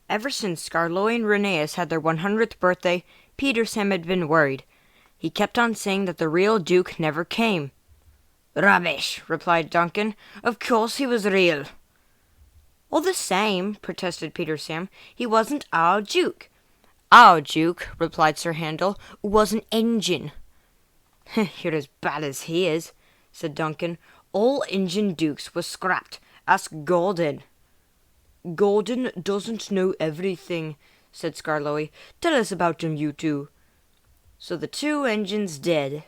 Ever since Scarloy and Rheneas had their 100th birthday, Peter Sam had been worried. He kept on saying that the real Duke never came. "Rubbish," replied Duncan. "Of course he was real." "All the same," protested Peter Sam, "he wasn't our Duke." "Our Duke," replied Sir Handel, "was an engine." "You're as bad as he is," said Duncan. "All engine dukes was scrapped. Ask Gordon." "Gordon doesn't know everything," said Scarloy. "Tell us about him, you two." So the two engines did.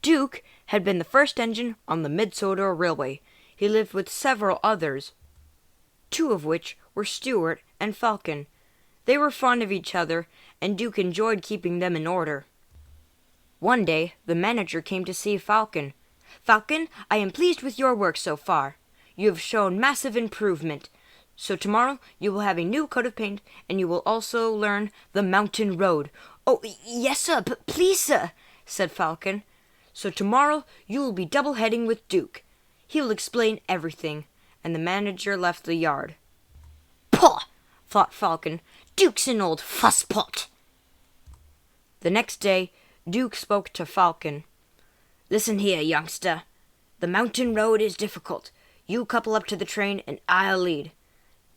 Duke had been the first engine on the Mid-Sodor Railway. He lived with several others, two of which were Stuart and Falcon. They were fond of each other, and Duke enjoyed keeping them in order. One day the manager came to see Falcon. "Falcon, I am pleased with your work so far. You have shown massive improvement. So tomorrow you will have a new coat of paint, and you will also learn the mountain road." "Oh, yes, sir, but please, sir," said Falcon. "So tomorrow you will be double-heading with Duke. He will explain everything," and the manager left the yard. "Pah!" thought Falcon. "Duke's an old fusspot." The next day Duke spoke to Falcon. "Listen here, youngster. The mountain road is difficult. You couple up to the train, and I'll lead."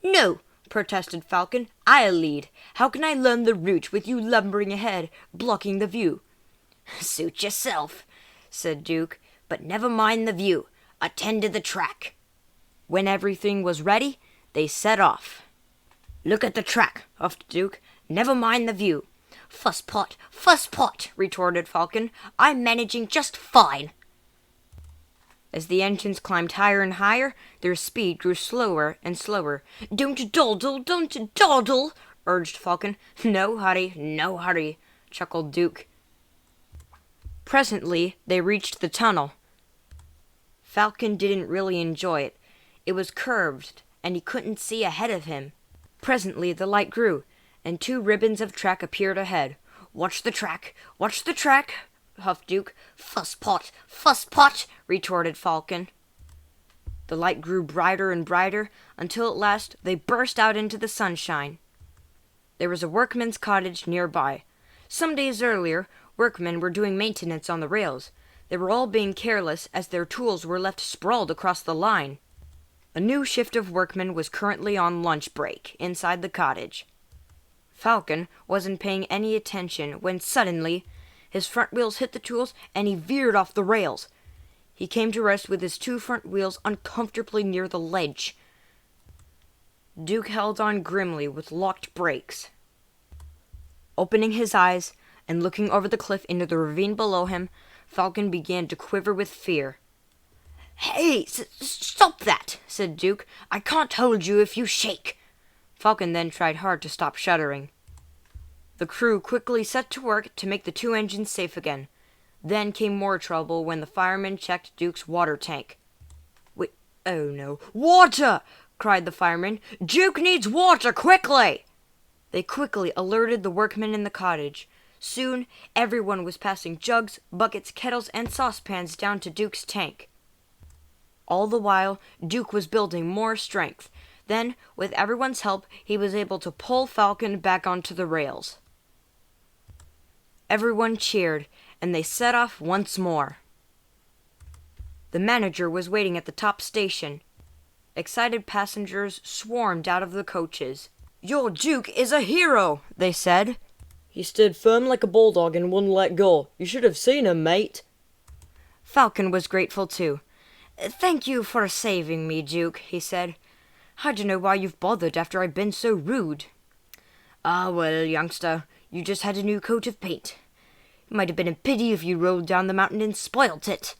"No," protested Falcon. "I'll lead. How can I learn the route with you lumbering ahead, blocking the view?" "Suit yourself," said Duke. "But never mind the view. Attend to the track." When everything was ready, they set off. "Look at the track," huffed Duke. "Never mind the view." "Fusspot, fusspot," retorted Falcon. "I'm managing just fine." As the engines climbed higher and higher, their speed grew slower and slower. "Don't dawdle, don't dawdle," urged Falcon. "No hurry, no hurry," chuckled Duke. Presently they reached the tunnel. Falcon didn't really enjoy it. It was curved, and he couldn't see ahead of him. Presently the light grew, and 2 ribbons of track appeared ahead. Watch the track, huffed Duke. "Fusspot, fusspot," retorted Falcon. The light grew brighter and brighter, until at last they burst out into the sunshine. There was a workman's cottage nearby. Some days earlier, workmen were doing maintenance on the rails. They were all being careless, as their tools were left sprawled across the line. A new shift of workmen was currently on lunch break inside the cottage. Falcon wasn't paying any attention when suddenly his front wheels hit the tools and he veered off the rails. He came to rest with his 2 front wheels uncomfortably near the ledge. Duke held on grimly with locked brakes. Opening his eyes and looking over the cliff into the ravine below him, Falcon began to quiver with fear. "Hey, stop that," said Duke. "I can't hold you if you shake." Falcon then tried hard to stop shuddering. The crew quickly set to work to make the 2 engines safe again. Then came more trouble when the firemen checked Duke's water tank. "Wait, oh no, water!" cried the fireman. "Duke needs water, quickly!" They quickly alerted the workmen in the cottage. Soon everyone was passing jugs, buckets, kettles, and saucepans down to Duke's tank. All the while, Duke was building more strength. Then, with everyone's help, he was able to pull Falcon back onto the rails. Everyone cheered, and they set off once more. The manager was waiting at the top station. Excited passengers swarmed out of the coaches. "Your Duke is a hero," they said. "He stood firm like a bulldog and wouldn't let go. You should have seen him, mate." Falcon was grateful too. "Thank you for saving me, Duke," he said. "I don't know why you've bothered after I've been so rude." "Ah, well, youngster, you just had a new coat of paint. It might have been a pity if you rolled down the mountain and spoilt it."